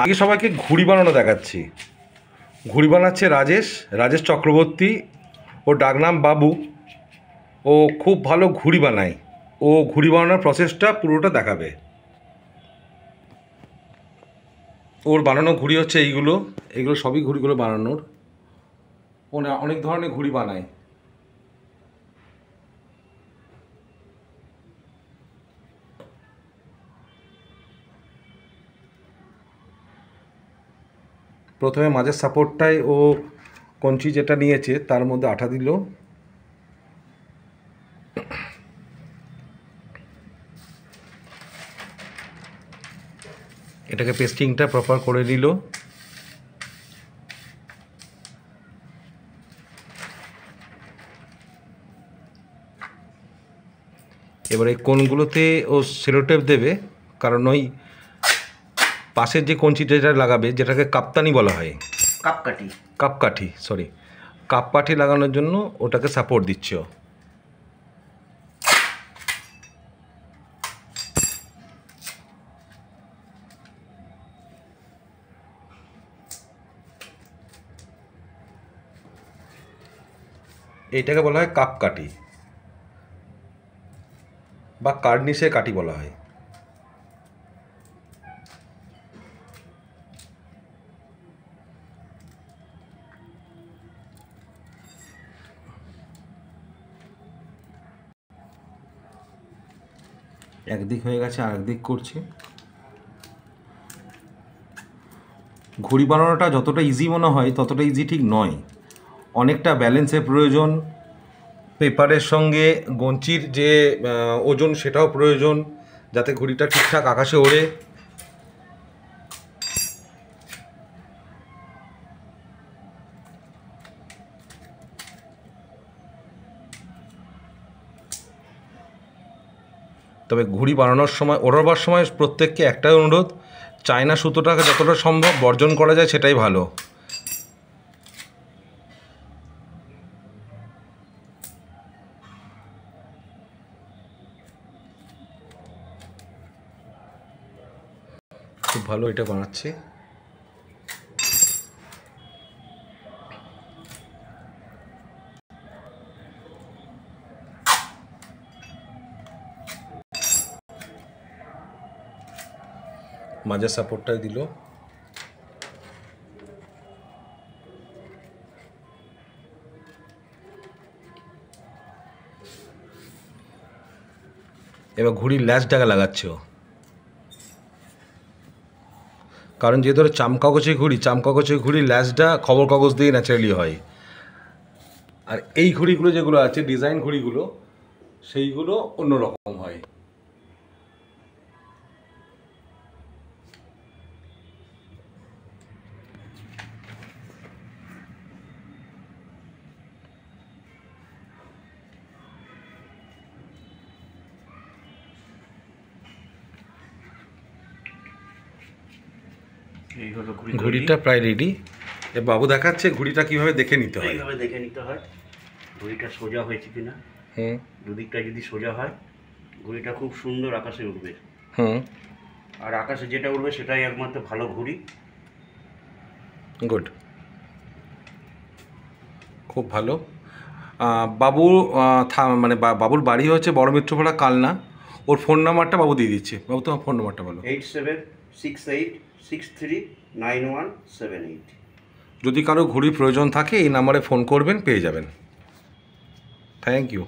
আগে সবাইকে ঘুড়ি বানানো দেখাচ্ছি। ঘুড়ি বানাচ্ছে রাজেশ চক্রবর্তী। ওর ডাকনাম বাবু। ও খুব ভালো ঘুড়ি বানায়। ও ঘুড়ি বানানোর প্রসেসটা পুরোটা দেখাবে। ওর বানানো ঘুড়ি হচ্ছে এইগুলো সবই ঘুড়িগুলো বানানোর। ও অনেক ধরনের ঘুড়ি বানায়। প্রথমে মাঝের সাপোর্টটায় ও কঞ্চি যেটা নিয়েছে তার মধ্যে আঠা দিল। এটাকে পেস্টিংটা প্রপার করে নিল। এবার এই কোণগুলোতে ও সেলোটেপ দেবে, কারণ ওই পাশের যে কঞ্চিটা যেটা লাগাবে, যেটাকে কাপ্তানি বলা হয়, কাপকাঠি লাগানোর জন্য ওটাকে সাপোর্ট দিচ্ছে। এইটাকে বলা হয় কাপকাঠি বা কার্নিশের কাঠি বলা হয়। একদিক হয়ে গেছে, আর একদিক করছে। ঘুড়ি বানানোটা যতটা ইজি মনে হয় ততটা ইজি ঠিক নয়। অনেকটা ব্যালেন্সের প্রয়োজন, পেপারের সঙ্গে গঞ্চির যে ওজন সেটাও প্রয়োজন, যাতে ঘুড়িটা ঠিকঠাক আকাশে ওড়ে। তবে ঘুড়ি বানানোর সময়, ওড়াবার সময় প্রত্যেককে একটাই অনুরোধ, চায়না সুতোটাকে যতটা সম্ভব বর্জন করা যায় সেটাই ভালো। খুব ভালো এটা বানাচ্ছে। মাঝে সাপোর্টটাই দিল। এবার ঘুড়ির ল্যাচটাকে লাগাচ্ছে ও, কারণ যে ধরো চামকাগজের ঘুড়ির ল্যাচটা খবর কাগজ দিয়ে ন্যাচারালি হয়। আর এই ঘুড়িগুলো যেগুলো আছে, ডিজাইন ঘুড়িগুলো, সেইগুলো অন্যরকম হয়। ঘুড়িটা প্রায় রেডি। বাবু দেখাচ্ছে ঘুড়িটা কিভাবে দেখে নিতে হয়। ঘুড়িটা সোজা হয়েছে কিনা। দুদিকটা যদি সোজা হয় ঘুড়িটা খুব সুন্দর আকাশে উঠবে। আর আকাশে যেটা উঠবে সেটাই একমাত্র ভালো ঘুড়ি। গুড, খুব ভালো। বাবু মানে বাবুর বাড়ি হচ্ছে বড় মিত্রপাড়া, কালনা। ওর ফোন নাম্বারটা বাবু দিয়ে দিচ্ছে। বাবু তোমার ফোন নাম্বারটা বলো। 8768639178। যদি কারো ঘুড়ির প্রয়োজন থাকে এই নাম্বারে ফোন করবেন, পেয়ে যাবেন। Thank you.